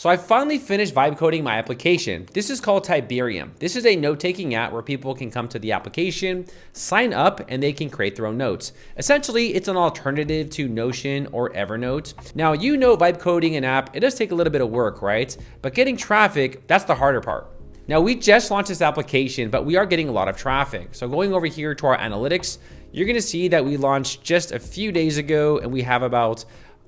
So I finally finished vibe coding my application. This is called Tiberium. This is a note-taking app where people can come to the application, sign up, and they can create their own notes. Essentially, it's an alternative to Notion or Evernote. Now, you know vibe coding an app, it does take a little bit of work, right? But getting traffic, that's the harder part. Now, we just launched this application, but we are getting a lot of traffic. So going over here to our analytics, you're gonna see that we launched just a few days ago, and we have about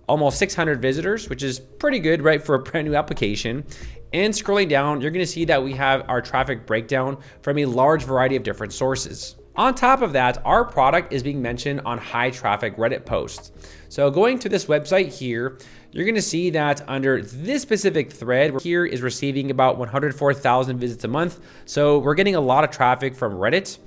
almost 600 visitors, which is pretty good, right, for a brand new application. And scrolling down, you're gonna see that we have our traffic breakdown from a large variety of different sources. On top of that, our product is being mentioned on high traffic Reddit posts. So going to this website here, you're gonna see that under this specific thread here is receiving about 104,000 visits a month. So we're getting a lot of traffic from Reddit.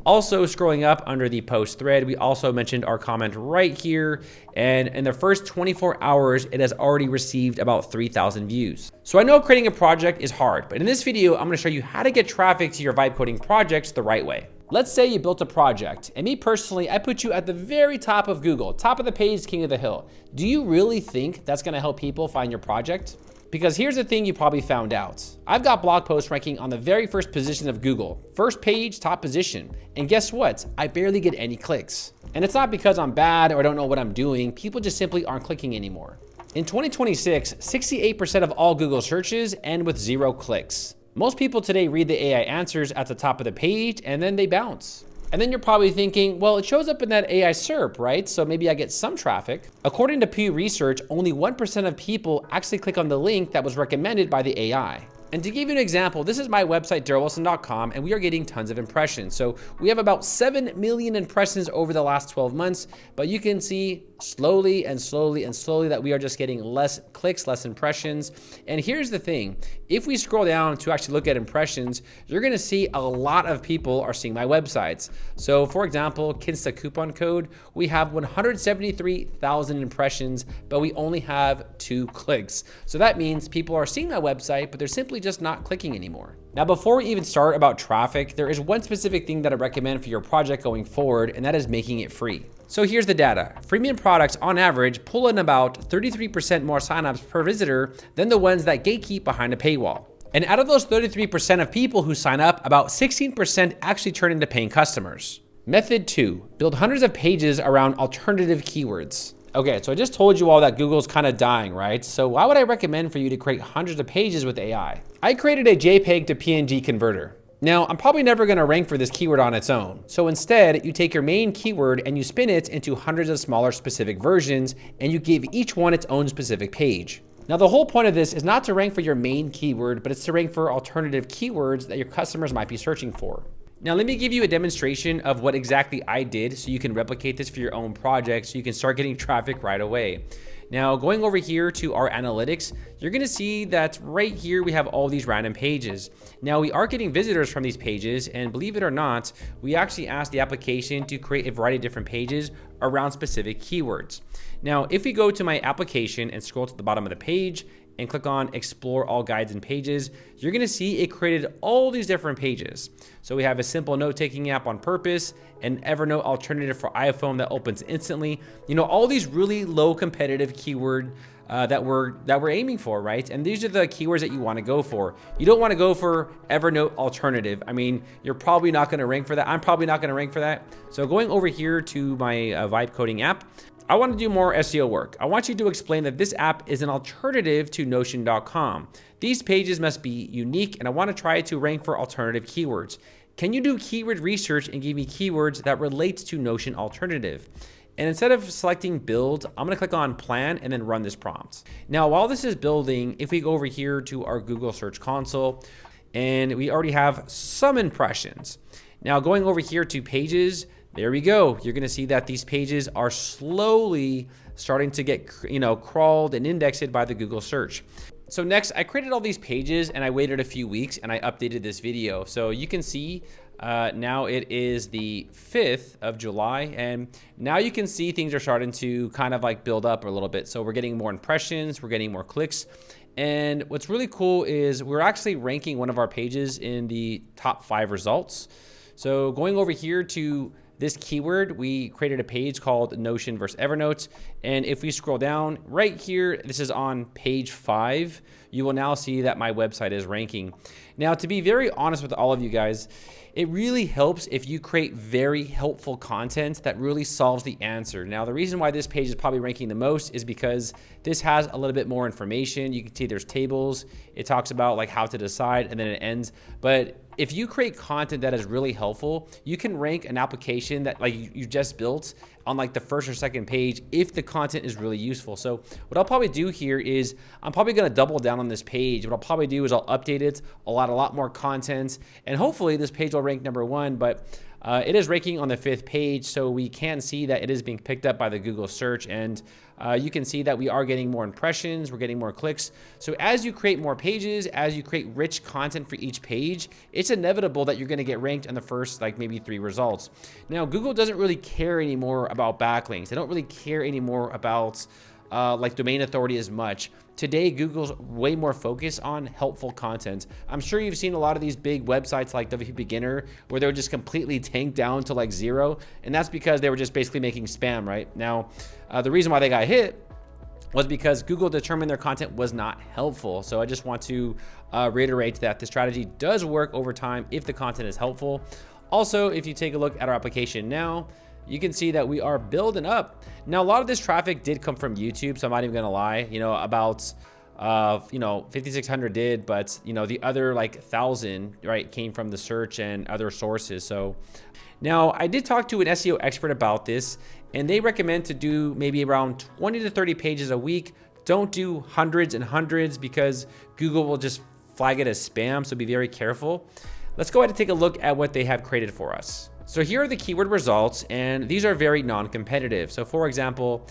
Also scrolling up under the post thread, we also mentioned our comment right here. And in the first 24 hours, it has already received about 3,000 views. So I know creating a project is hard, but in this video, I'm gonna show you how to get traffic to your vibe coding projects the right way. Let's say you built a project, and me personally, I put you at the very top of Google, top of the page, king of the hill. Do you really think that's gonna help people find your project? Because here's the thing you probably found out. I've got blog posts ranking on the very first position of Google. First page, top position. And guess what? I barely get any clicks. And it's not because I'm bad or I don't know what I'm doing. People just simply aren't clicking anymore. In 2026, 68% of all Google searches end with 0 clicks. Most people today read the AI answers at the top of the page and then they bounce. And then you're probably thinking, well, it shows up in that AI SERP, right? So maybe I get some traffic. According to Pew Research, only 1% of people actually click on the link that was recommended by the AI. And to give you an example, this is my website, darrellwilson.com, and we are getting tons of impressions. So we have about 7 million impressions over the last 12 months, but you can see slowly and slowly and slowly that we are just getting less clicks, less impressions. And here's the thing, if we scroll down to actually look at impressions, you're gonna see a lot of people are seeing my websites. So for example, Kinsta coupon code, we have 173,000 impressions, but we only have 2 clicks. So that means people are seeing my website, but they're simply just not clicking anymore. Now, before we even start about traffic, there is one specific thing that I recommend for your project going forward, and that is making it free. So here's the data. Freemium products on average pull in about 33% more signups per visitor than the ones that gatekeep behind a paywall. And out of those 33% of people who sign up, about 16% actually turn into paying customers. Method 2, build hundreds of pages around alternative keywords. Okay, so I just told you all that Google's kind of dying, right? So why would I recommend for you to create hundreds of pages with AI? I created a JPEG to PNG converter. Now, I'm probably never gonna rank for this keyword on its own. So instead, you take your main keyword and you spin it into hundreds of smaller specific versions, and you give each one its own specific page. Now, the whole point of this is not to rank for your main keyword, but it's to rank for alternative keywords that your customers might be searching for. Now, let me give you a demonstration of what exactly I did so you can replicate this for your own project so you can start getting traffic right away. Now, going over here to our analytics, you're gonna see that right here we have all these random pages. Now, we are getting visitors from these pages, and believe it or not, we actually asked the application to create a variety of different pages around specific keywords. Now, if we go to my application and scroll to the bottom of the page and click on Explore All Guides and Pages, you're gonna see it created all these different pages. So we have a simple note-taking app on purpose, an Evernote alternative for iPhone that opens instantly. You know, all these really low competitive keyword that we're aiming for, right? And these are the keywords that you wanna go for. You don't wanna go for Evernote alternative. I mean, you're probably not gonna rank for that. I'm probably not gonna rank for that. So going over here to my vibe coding app, I want to do more SEO work. I want you to explain that this app is an alternative to Notion.com. These pages must be unique, and I want to try to rank for alternative keywords. Can you do keyword research and give me keywords that relate to Notion alternative? And instead of selecting build, I'm going to click on plan and then run this prompt. Now, while this is building, if we go over here to our Google Search Console, and we already have some impressions. Now, going over here to pages, there we go. You're gonna see that these pages are slowly starting to get, crawled and indexed by the Google search. So next, I created all these pages and I waited a few weeks and I updated this video. So you can see now it is the 5th of July, and now you can see things are starting to kind of like build up a little bit. So we're getting more impressions, we're getting more clicks. And what's really cool is we're actually ranking one of our pages in the top 5 results. So going over here to this keyword, we created a page called Notion versus Evernote. And if we scroll down right here, this is on page 5. you will now see that my website is ranking. Now, to be very honest with all of you guys, it really helps if you create very helpful content that really solves the answer. Now, the reason why this page is probably ranking the most is because this has a little bit more information. You can see there's tables. It talks about like how to decide, and then it ends. But if you create content that is really helpful, you can rank an application that like you just built on like the first or second page if the content is really useful. So what I'll probably do here is I'm probably gonna double down on this page. What I'll probably do is I'll update it, a lot more content, and hopefully this page will rank #1, but it is ranking on the 5th page, so we can see that it is being picked up by the Google search, and you can see that we are getting more impressions, we're getting more clicks. So as you create more pages, as you create rich content for each page, it's inevitable that you're gonna get ranked in the first like maybe 3 results. Now, Google doesn't really care anymore about backlinks. They don't really care anymore about like domain authority as much. Today, Google's way more focused on helpful content. I'm sure you've seen a lot of these big websites like WP Beginner where they were just completely tanked down to like 0. And that's because they were just basically making spam, right? Now, the reason why they got hit was because Google determined their content was not helpful. So I just want to reiterate that the strategy does work over time if the content is helpful. Also, if you take a look at our application now, you can see that we are building up. Now, a lot of this traffic did come from YouTube, so I'm not even gonna lie, about 5,600 did, but the other like 1,000, right, came from the search and other sources. So now I did talk to an SEO expert about this, and they recommend to do maybe around 20 to 30 pages a week. Don't do hundreds and hundreds because Google will just flag it as spam, so be very careful. Let's go ahead and take a look at what they have created for us. So here are the keyword results, and these are very non-competitive. So for example,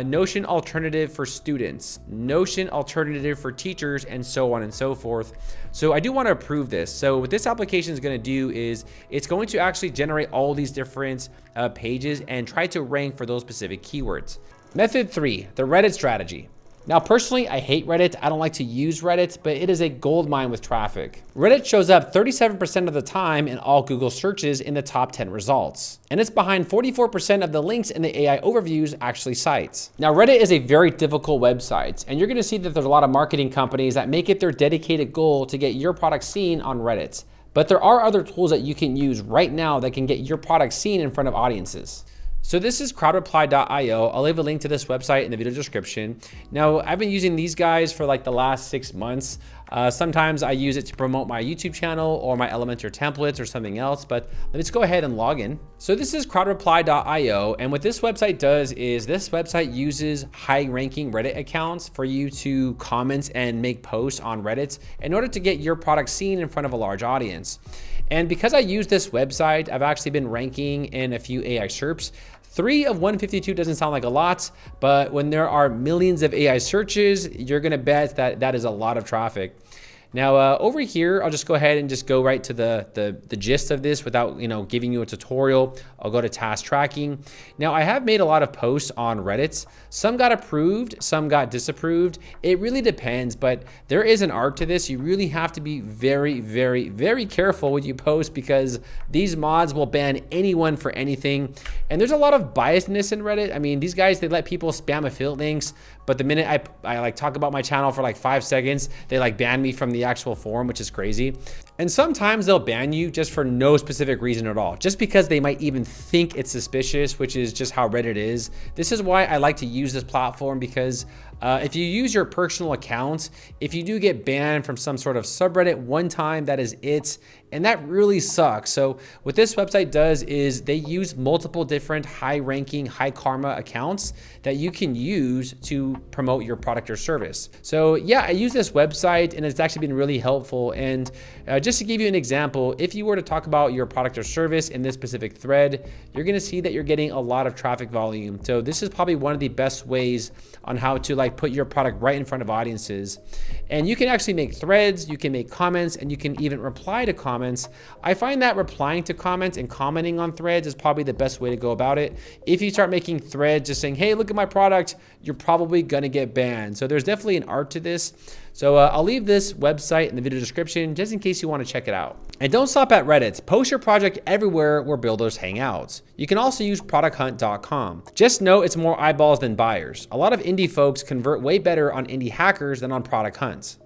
Notion alternative for students, Notion alternative for teachers, and so on and so forth. So I do want to approve this. So what this application is going to do is it's going to actually generate all these different pages and try to rank for those specific keywords. Method 3, the Reddit strategy. Now, personally, I hate Reddit. I don't like to use Reddit, but it is a gold mine with traffic. Reddit shows up 37% of the time in all Google searches in the top 10 results. And it's behind 44% of the links in the AI overviews actually cites. Now, Reddit is a very difficult website, and you're gonna see that there's a lot of marketing companies that make it their dedicated goal to get your product seen on Reddit. But there are other tools that you can use right now that can get your product seen in front of audiences. So this is crowdreply.io. I'll leave a link to this website in the video description. Now, I've been using these guys for like the last 6 months. Sometimes I use it to promote my YouTube channel or my Elementor templates or something else, but let's go ahead and log in. So this is crowdreply.io, and what this website does is this website uses high-ranking Reddit accounts for you to comment and make posts on Reddit in order to get your product seen in front of a large audience. And because I use this website, I've actually been ranking in a few AI SERPs. 3 of 152 doesn't sound like a lot, but when there are millions of AI searches, you're gonna bet that that is a lot of traffic. Now over here, I'll just go ahead and just go right to the gist of this without giving you a tutorial. I'll go to task tracking. Now I have made a lot of posts on Reddit. Some got approved, some got disapproved. It really depends, but there is an art to this. You really have to be very, very, very careful when you post because these mods will ban anyone for anything. And there's a lot of biasness in Reddit. I mean, these guys, they let people spam affiliate links, but the minute I like talk about my channel for like 5 seconds, they like ban me from the actual forum, which is crazy. And sometimes they'll ban you just for no specific reason at all, just because they might even think it's suspicious, which is just how Reddit is. This is why I like to use this platform because if you use your personal account, if you do get banned from some sort of subreddit one time, that is it. And that really sucks. So what this website does is they use multiple different high ranking, high karma accounts that you can use to promote your product or service. So yeah, I use this website and it's actually been really helpful. And just to give you an example, if you were to talk about your product or service in this specific thread, you're gonna see that you're getting a lot of traffic volume. So this is probably one of the best ways on how to like put your product right in front of audiences. And you can actually make threads, you can make comments, and you can even reply to comments. I find that replying to comments and commenting on threads is probably the best way to go about it. If you start making threads just saying, hey, look at my product, you're probably gonna get banned. So there's definitely an art to this. So I'll leave this website in the video description just in case you want to check it out. And don't stop at Reddit. Post your project everywhere where builders hang out. You can also use producthunt.com. Just know it's more eyeballs than buyers. A lot of indie folks convert way better on indie hackers than on product hunts.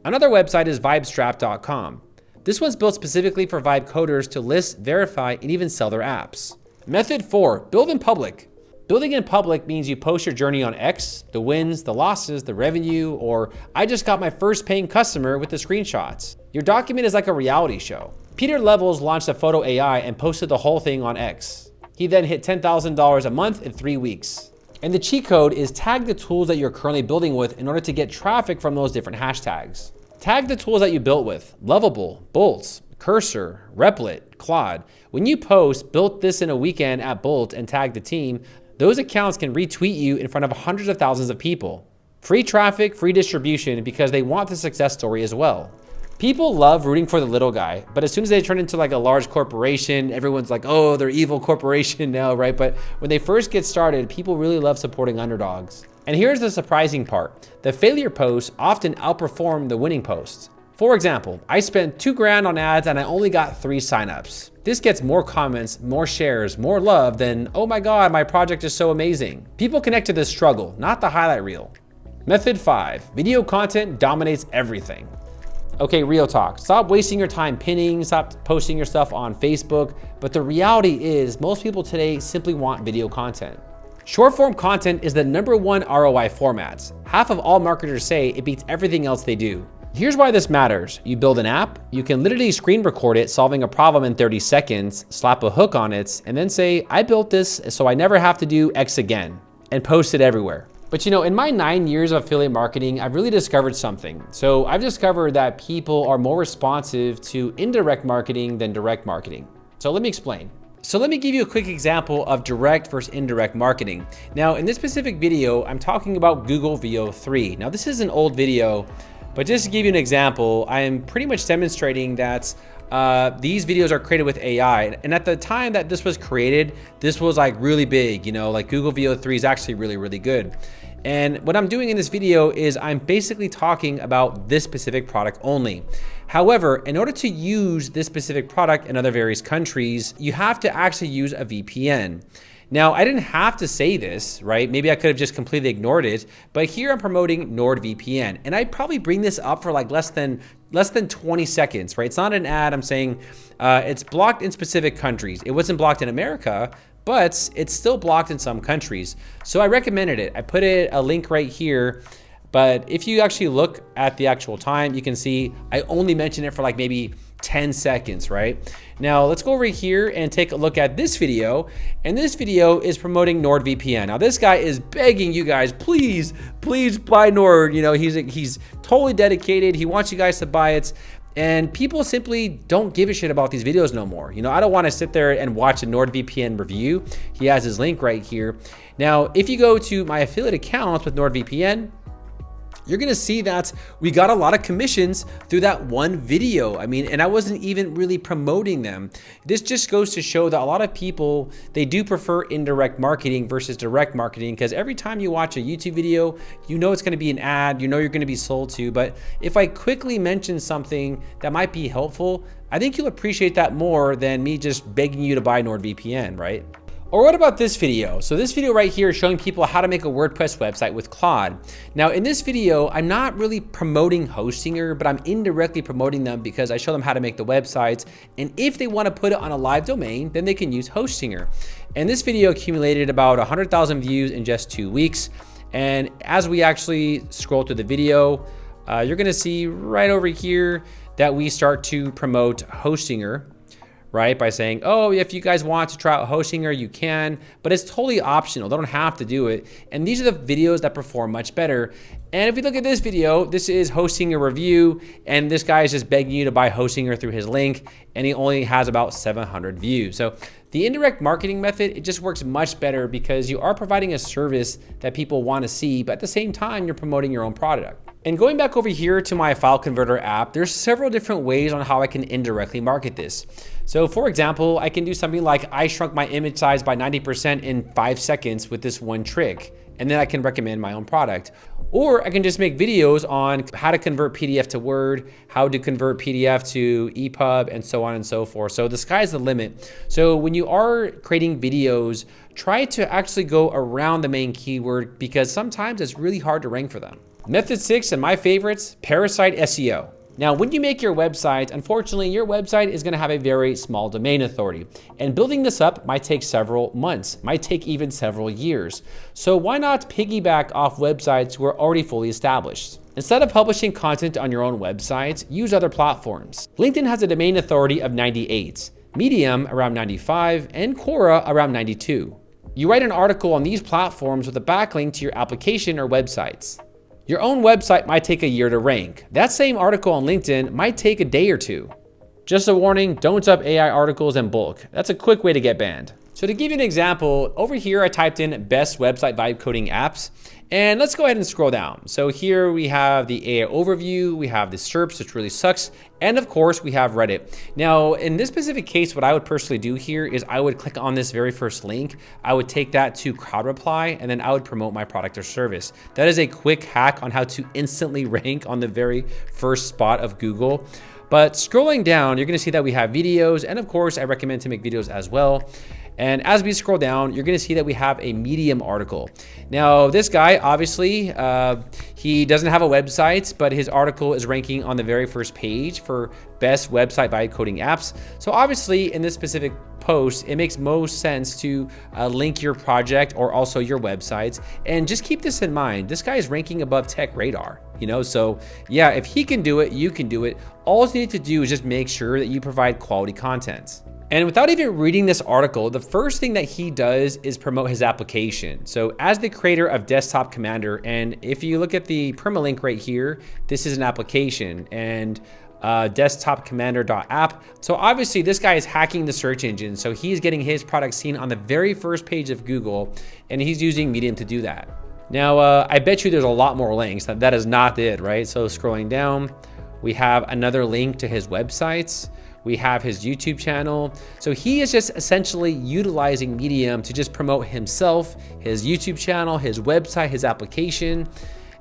Another website is vibestrap.com. This one's built specifically for Vibe coders to list, verify, and even sell their apps. Method 4, build in public. Building in public means you post your journey on X, the wins, the losses, the revenue, or I just got my first paying customer with the screenshots. Your document is like a reality show. Peter Levels launched a photo AI and posted the whole thing on X. He then hit $10,000 a month in 3 weeks. And the cheat code is tag the tools that you're currently building with in order to get traffic from those different hashtags. Tag the tools that you built with: Lovable, Bolts, Cursor, Replit, Claude. When you post, built this in a weekend at Bolt and tag the team, those accounts can retweet you in front of hundreds of thousands of people. Free traffic, free distribution, because they want the success story as well. People love rooting for the little guy, but as soon as they turn into like a large corporation, everyone's like, oh, they're evil corporation now, right? But when they first get started, people really love supporting underdogs. And here's the surprising part. The failure posts often outperform the winning posts. For example, I spent $2,000 on ads and I only got 3 signups. This gets more comments, more shares, more love than, oh my God, my project is so amazing. People connect to the struggle, not the highlight reel. Method 5, video content dominates everything. Okay, real talk. Stop wasting your time pinning, stop posting your stuff on Facebook. But the reality is most people today simply want video content. Short form content is the #1 ROI formats. Half of all marketers say it beats everything else they do. Here's why this matters. You build an app, you can literally screen record it solving a problem in 30 seconds, slap a hook on it, and then say, I built this so I never have to do X again, and post it everywhere. But you know, in my 9 years of affiliate marketing, I've really discovered something. So I've discovered that people are more responsive to indirect marketing than direct marketing. So let me explain. So let me give you a quick example of direct versus indirect marketing. Now, in this specific video, I'm talking about Google VO3. Now, this is an old video, but just to give you an example, I am pretty much demonstrating that these videos are created with AI. And at the time that this was created, this was like really big, you know, like Google VO3 is actually really, really good. And what I'm doing in this video is I'm basically talking about this specific product only. However, in order to use this specific product in other various countries, you have to actually use a VPN. Now, I didn't have to say this, right? Maybe I could have just completely ignored it, but here I'm promoting NordVPN. And I probably bring this up for like less than 20 seconds, right? It's not an ad. I'm saying it's blocked in specific countries. It wasn't blocked in America, but it's still blocked in some countries. So I recommended it. I put a link right here, but if you actually look at the actual time, you can see I only mentioned it for like maybe 10 seconds, right? Now let's go over here and take a look at this video. And this video is promoting NordVPN. Now this guy is begging you guys, please buy Nord. You know, he's totally dedicated. He wants you guys to buy it. And people simply don't give a shit about these videos no more. You know, I don't want to sit there and watch a NordVPN review. He has his link right here. Now, if you go to my affiliate accounts with NordVPN, you're gonna see that we got a lot of commissions through that one video. I mean, and I wasn't even really promoting them. This just goes to show that a lot of people, they do prefer indirect marketing versus direct marketing, because every time you watch a YouTube video, you know it's gonna be an ad, you know you're gonna be sold to. But if I quickly mention something that might be helpful, I think you'll appreciate that more than me just begging you to buy NordVPN, right? Or what about this video? So this video right here is showing people how to make a WordPress website with Claude. Now in this video, I'm not really promoting Hostinger, but I'm indirectly promoting them because I show them how to make the websites. And if they want to put it on a live domain, then they can use Hostinger. And this video accumulated about 100,000 views in just 2 weeks. And as we actually scroll through the video, you're gonna see right over here that we start to promote Hostinger, right? By saying, oh, if you guys want to try out Hostinger, you can, but it's totally optional. They don't have to do it. And these are the videos that perform much better. And if we look at this video, this is Hostinger review, and this guy is just begging you to buy Hostinger through his link, and he only has about 700 views. So the indirect marketing method, it just works much better because you are providing a service that people want to see, but at the same time, you're promoting your own product. And going back over here to my file converter app, there's several different ways on how I can indirectly market this. So for example, I can do something like I shrunk my image size by 90% in 5 seconds with this one trick, and then I can recommend my own product. Or I can just make videos on how to convert PDF to Word, how to convert PDF to EPUB, and so on and so forth. So the sky's the limit. So when you are creating videos, try to actually go around the main keyword because sometimes it's really hard to rank for them. Method 6 and my favorites, Parasite SEO. Now, when you make your website, unfortunately, your website is gonna have a very small domain authority. And building this up might take several months, might take even several years. So why not piggyback off websites who are already fully established? Instead of publishing content on your own website, use other platforms. LinkedIn has a domain authority of 98, Medium around 95, and Quora around 92. You write an article on these platforms with a backlink to your application or websites. Your own website might take a year to rank. That same article on LinkedIn might take a day or two. Just a warning, don't sub AI articles in bulk. That's a quick way to get banned. So to give you an example, over here I typed in best website vibe coding apps, and let's go ahead and scroll down. So here we have the AI overview, we have the SERPs, which really sucks, and of course we have Reddit. Now in this specific case, what I would personally do here is I would click on this very first link, I would take that to Crowd Reply, and then I would promote my product or service. That is a quick hack on how to instantly rank on the very first spot of Google. But scrolling down, you're gonna see that we have videos, and of course I recommend to make videos as well. And as we scroll down, you're gonna see that we have a Medium article. Now, this guy, obviously, he doesn't have a website, but his article is ranking on the very first page for best website vibe coding apps. So obviously, in this specific post, it makes most sense to link your project or also your websites. And just keep this in mind, this guy is ranking above Tech Radar, you know? So yeah, if he can do it, you can do it. All you need to do is just make sure that you provide quality content. And without even reading this article, the first thing that he does is promote his application. So as the creator of Desktop Commander, and if you look at the permalink right here, this is an application and desktopcommander.app. So obviously this guy is hacking the search engine. So he's getting his product seen on the very first page of Google, and he's using Medium to do that. Now, I bet you there's a lot more links. That is not it, right? So scrolling down, we have another link to his websites. We have his YouTube channel. So he is just essentially utilizing Medium to just promote himself, his YouTube channel, his website, his application.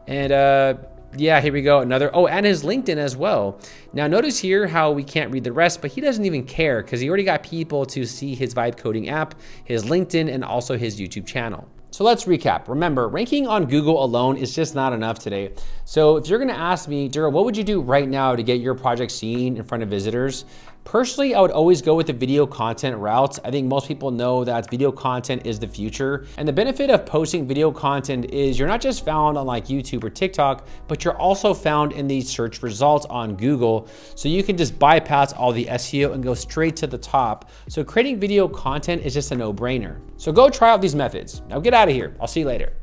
And yeah, here we go. Another, oh, and his LinkedIn as well. Now notice here how we can't read the rest, but he doesn't even care because he already got people to see his vibe coding app, his LinkedIn, and also his YouTube channel. So let's recap. Remember, ranking on Google alone is just not enough today. So if you're gonna ask me, Dura, what would you do right now to get your project seen in front of visitors? Personally, I would always go with the video content route. I think most people know that video content is the future. And the benefit of posting video content is you're not just found on like YouTube or TikTok, but you're also found in the search results on Google. So you can just bypass all the SEO and go straight to the top. So creating video content is just a no-brainer. So go try out these methods. Now get out of here. I'll see you later.